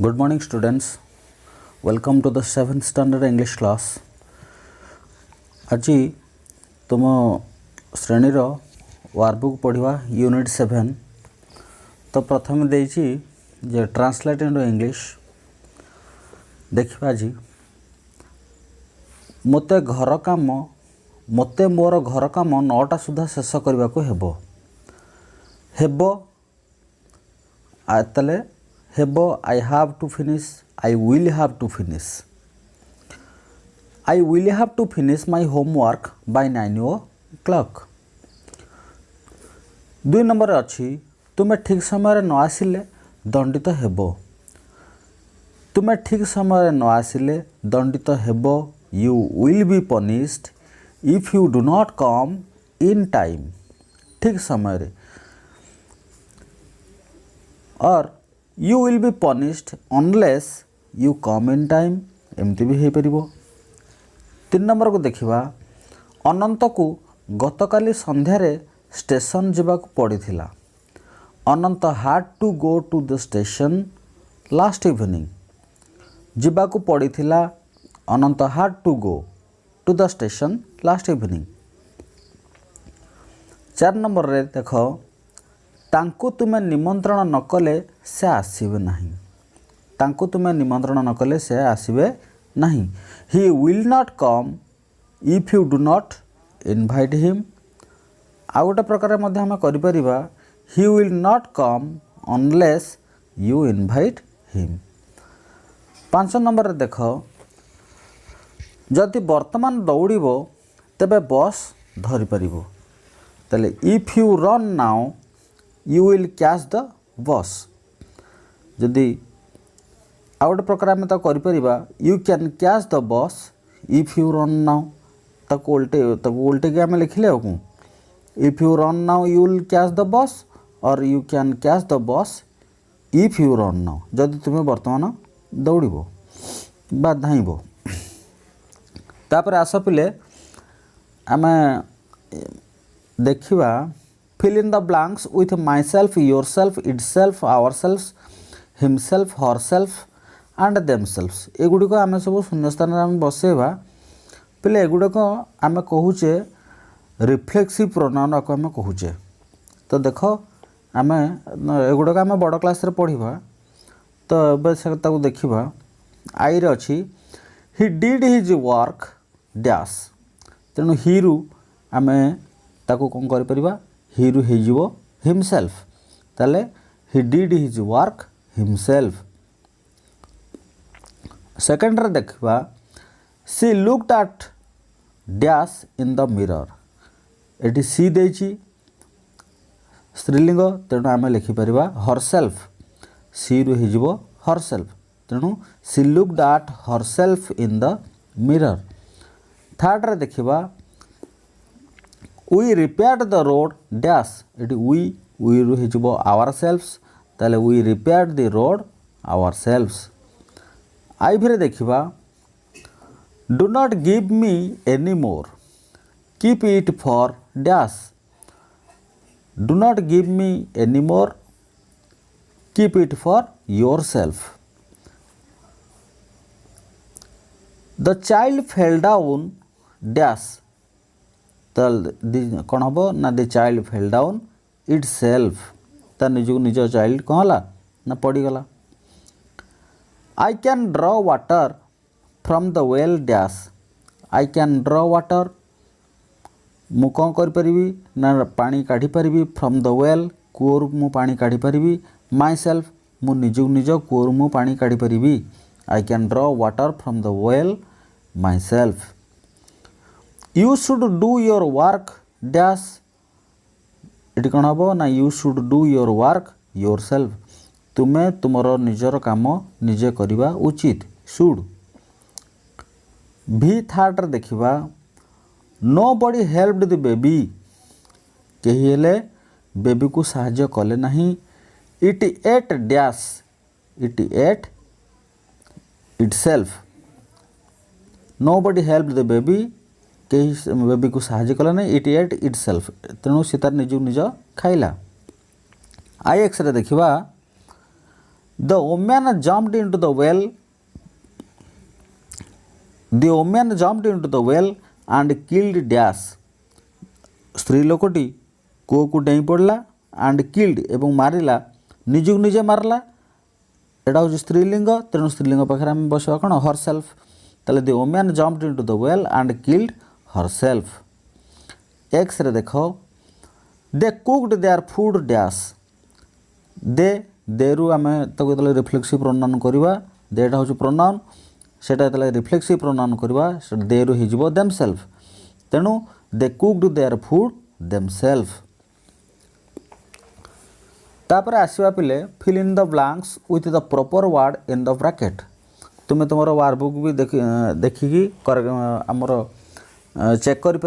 Good morning students. Welcome to the 7th standard English class. आज तुम श्रेणी workbook पढ़ा यूनिट 7 तो प्रथम देछि जे ट्रांसलेट इनटू इंग्लिश देखिबा। आज मते मोर घर काम 9टा सुधा शेष करने को हेबो आतले हेबो I have to finish, I will have to finish. I will have to finish my homework by 9 o'clock. 2 number अच्छी तुम्हें ठीक समय न आसिले दंडित हेबो। तुम्हें ठीक समय न आसिले दंडित हेबो। You will be punished if you do not come in time. ठीक समय रे। और you will be punished unless you come in time एमती भी हो पारिबो। 3 नंबर को देखिबा। अनंत को गतकाली संध्यारे स्टेशन जावाक पड़िथिला। Anant had to go to the station last evening. जावाक पड़िथिला Anant had to go to the station last evening। 4 number रे देखो तांको तुम्हें निमंत्रण न कले से आसीबे नहीं। तांको तुम्हें निमंत्रण न कले से आसीबे नहीं। He will not come if you do not invite him। आउ गोटे प्रकार मध्य हम करि परिबा he will not come unless you invite him। 5 number रे देखो जदि वर्तमान दौड़िबो तबे बस धरि परिबो। तले if you run now you will catch the bus। जदि आउट प्रकार आम तो करिपरिबा you can catch the bus if you run now। ताको उल्टे के आम लिखिले हो if you run now you will catch the bus और you can catch the bus if you run now। जदि तुम्हें वर्तमान दौड़िबो बा धाइबो। तापर आस पिले आम देखिबा fill in the blanks with myself, yourself, itself, ourselves, himself, herself and themselves। एगुड़ी को आम सब शून्य स्थान आम बसेबा पिले एगुड़ी को आम कहूचे रिफ्लेक्सिव प्रोनाउन को आम कहूचे। तो देखो आम एगुड़ी को आम बड़ क्लास रे पढ़िबा तो बे से ताको देखिबा। आई रे अछि he did his work dash। तेणु ही रु आम ताको कोन करि परिबा ही रु हे जीवो himself। ताले he did his work himself। Second रे देखबा she looked at dash in the mirror। एटी सी देछि स्त्रीलिंग तेणु आम लिखि परिबा herself। सी रु हे जीवो herself तेणु she looked at herself in the mirror। Third रे देखिबा we repaired the road dash। Eighty we रु हे जीवो ourselves ताले we repaired the road ourselves। आई फिर देखिबा do not give me any more keep it for dash। do not give me any more keep it for yourself। the child fell down dash। कौन हम ना the child fell down it self तार निज child कौन है ना पड़गला। I can ड्र water from the well dash. I can ड्र वाटर मु कौन करी ना पानी काढ़ी पारि फ्रॉम द वेल कूर मु पानी काढ़ी पारि। माई सेल्फ मु निज कूर मु पानी काढ़ी पारि। आई कैन ड्र water from the well my self. You should do your work dash। Eighty कौन हम ना you should do your work yourself। तुम्हें तुमर निजर काम निजे करवा उचित should। भी थर्ड रे देखिबा nobody helped the baby। केही हेले बेबी को साहाय्य कले नहीं। it ate dash। it ate itself। nobody helped the baby कहीं बेबी को साहाय्य कला नहीं। इट एट इट सेल्फ तेणु सी तार निज निज खाइला। आई एक्स रे देखिबा the women jumped into the well the women jumped into the well and killed dash स्त्री लोकटी कूह को डेई पड़ा एंड किल्ड एवं मारिला निजुक निजे मारला एटा हूँ स्त्रीलिंग तेणु स्त्रीलिंग पाखे आम बस कौन हर सेल्फ ताले the women jumped into the well and killed her self. X ray देख दे कुक्ड देयर फूड डैश दे रु आम तो रिफ्लेक्सिव प्रोनाउन करवा देटा हूँ प्रोनाउन सेटा जो रिफ्लेक्सिव प्रोनाउन करवा दे रु हो देम सेल्फ तेणु they cooked their food themself. तापर आसवा पिले fill in the blanks with the proper word in the bracket तुम्हें तुम वर्कबुक भी देखिकी आमर चेक कर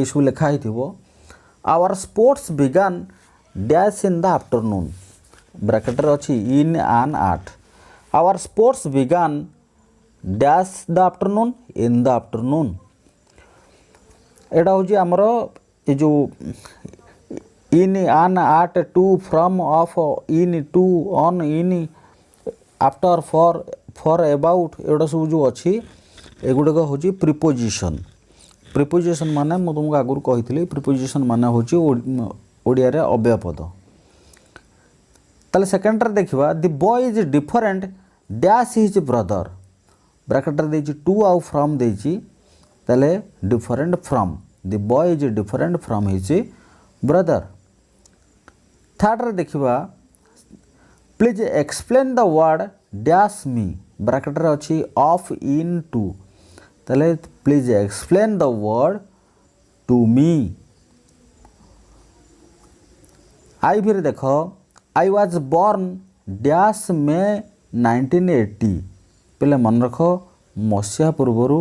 सब लिखाई our sports began dash in the afternoon bracket अच्छी in on at our sports began dash the afternoon in the afternoon एटा हूँ आमर ये जो in on at to from of in to on in after for about एगुड़ा सब जो अच्छी एगुड़ाक हूँ प्रिपोजिशन प्रिपोजिशन माने मुझे तुमको आगुरी कही प्रिपोजिशन माने हूँ ओडिया रे अव्यय पद। ताले सेकेंड देखा the boy is different dash his brother bracket देछि टू आउ फ्रॉम देछि ताले different from the boy is different from his brother. Third रे देखा please explain the word dash me bracket रे अच्छी ऑफ इन टू ताले please explain the word to me. I भी देख I was born dash May 1980 पे मन रख मसीहा पूर्वर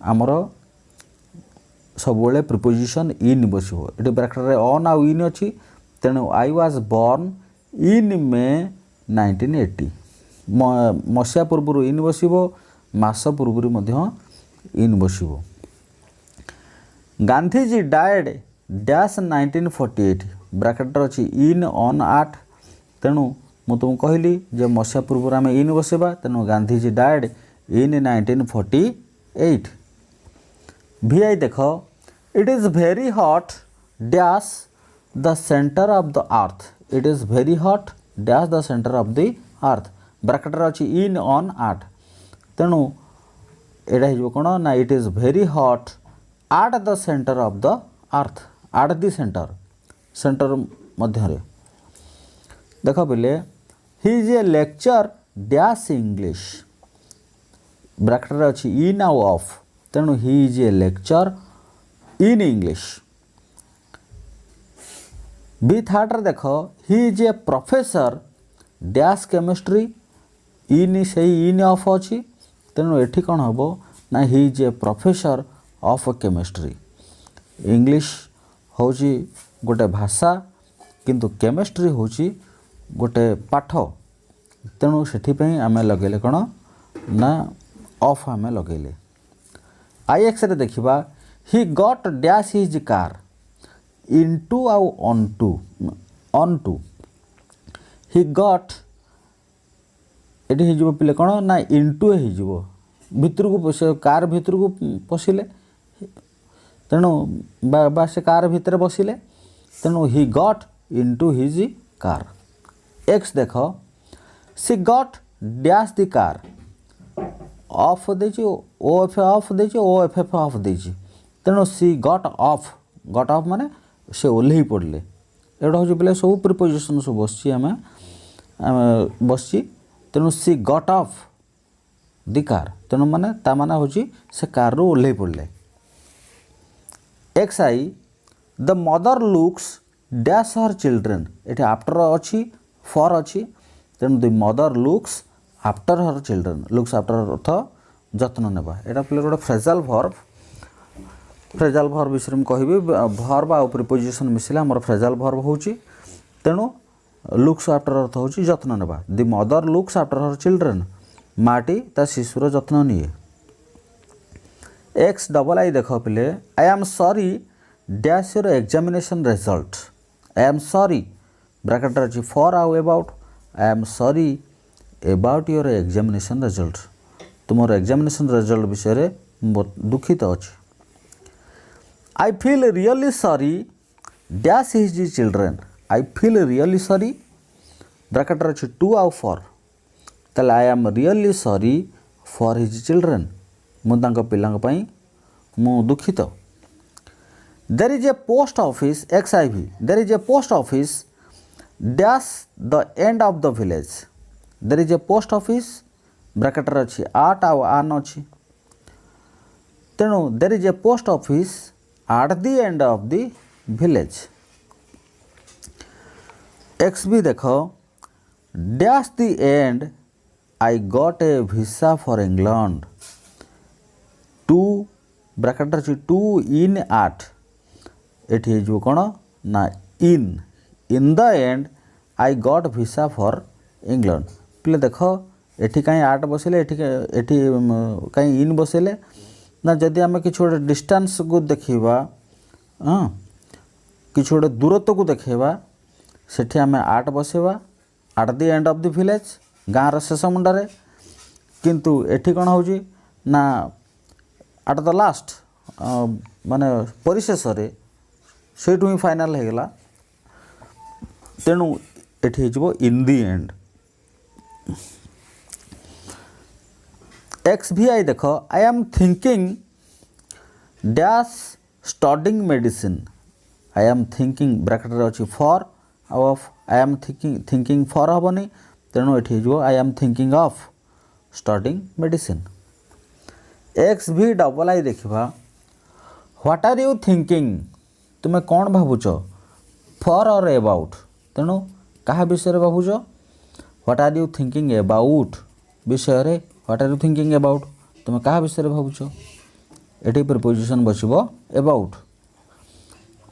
आमर सब प्रिपोजिशन इन बस ये ब्रैकेट रे ऑन आउ इन अच्छी तेणु आई वाज बॉर्न इन मे 1980 मसीहा पूर्वर इन बस मास पूर्वर इन बस। गांधीजी डाएड डैश 1948 ब्रैकेट अच्छी इन ऑन आट तेणु मु तुमको कहली जे मसीहा पूर्वर आम इन बसवा तेणु गांधीजी डाएड इन 1948। भी आई देख it is very hot dash the centre of the earth it is very hot dash the centre of the earth bracket अच्छी इन ऑन आट तेणु यहाँ हो कौन ना it is very hot at the centre of the earth at the centre मध्य देख बोले he is a lecture dash English bracket अच्छी इन आउ ऑफ तेणु he is a lecture in English. B third देख ही is A professor dash chemistry in से इन of अच्छी तेणु एठी कौन हम ना ही is A professor of chemistry English हूँ गोटे भाषा किंतु केमिस्ट्री हूँ गोटे पाठ तेणु से आम लगे कौन ना ऑफ आम लगे। आई एक्स रे देखा he got dash his car into आउ ऑन टू ही गॉट ये हो पे कौन ना इनटू हो भितर को कार भितर को पशिले तेणु बा से कार भितर बसिले तेणु he got into his car. X देख she got dash the car off देची ओ एफ ऑफ देची ओ एफ एफ ऑफ देची तेणु सी गॉट ऑफ माने से ओल्हे पड़े एटा हूँ पे सब प्रिपोजिशन सब बस बस तेणु she got off the car तेणु माने ता माने हूँ से कार रू ओल्हे पड़े। X I the mother looks dash her children ये आफ्टर अच्छी फॉर अच्छी तेणु the mother looks after her children looks after अर्थ जत्न नेबा एटा पे गोटे फ्रेजाल भर्ब विषय में कहबी भर्ब आ प्रिपोजिशन मिसिले आमर फ्रेजाल भर्ब होची तेणु लुक्स आफ्टर अर्थ होची जत्न नेबा the mother looks after her children माटी ता शिशुर जत्न निए। एक्स डबल आई देख पिले I am sorry dash your examination result I am sorry bracket अच्छी फॉर आउ about I am sorry about your examination result तुमर एग्जामिनेशन रिजल्ट विषय दुखित अच्छे I feel really sorry dash his children I feel really sorry bracket अच्छे to आउ for ताले I am really sorry for his children मुझे पिला मु दुखित there is a post office XIV there is a post office dash the end of the village there is a post office bracket अच्छी आट आन अच्छी तेणु there is a post office at the end of the village XB देख dash the end I got a visa for England to bracket अच्छी टू इन आट एठी जो कौन ना in the end I got visa for England पिले देख एठी कहीं आट बसले एठी कहीं इन बसले ना जदि आम कि डिस्टेंस को देखा हाँ कि दूरत्व को देखा सेठी आम आट बसेवा at the end of the village गाँव शेष मुंडारे किंतु एठी कौन हो ना एट द लास्ट माने परिशेष से फाइनाल होगा तेणु एठी हो इन दी एंड XVI देख I am thinking dash studying medicine I am thinking bracket अच्छी for of I am thinking for हेनी तेणु एठी हो I am thinking of studying medicine XVII देखा व्हाट आर यू थिंकिंग तुम्हें कौन भावुच फॉर और अबाउट तेणु क्या विषय भावुच what are you thinking about विषय what are you thinking about तुम्हें क्या विषय भावुच ये प्रिपोजिशन बसब about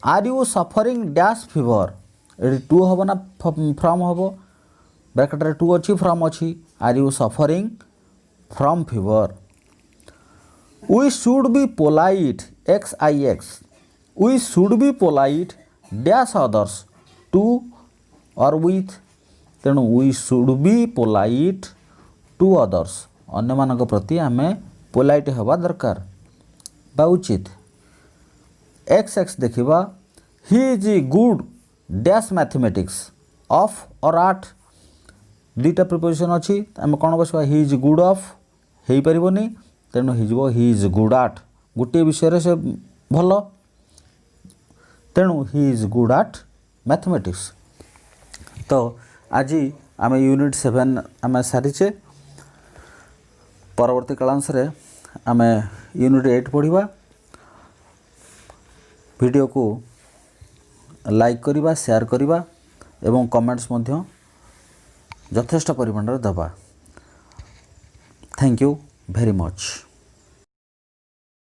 are you suffering dash fever ये टू हम ना फ्रॉम हम ब्रैकेट टू अच्छी फ्रॉम अच्छी are you suffering from fever we should be polite XIX we should be polite dash others to or with तेणु we should be polite to others अन्य मानक प्रति आम पोलाइट हवा दरकार बा उचित XX देखा he is good dash mathematics of or at दुईटा प्रिपोजिशन अच्छी आम कौन बसवा he is good of हो पारनी तेणु he is good at गोटे विषय से भल तेणु he is good at mathematics तो आज आम यूनिट 7 आम सारीचे परवर्ती क्लास रे आम यूनिट 8 पढ़ा वीडियो को लाइक करवा शेयर करवा एवं कमेंट्स मध्य यथेष्ट परिमाण दबा थैंक यू वेरी मच।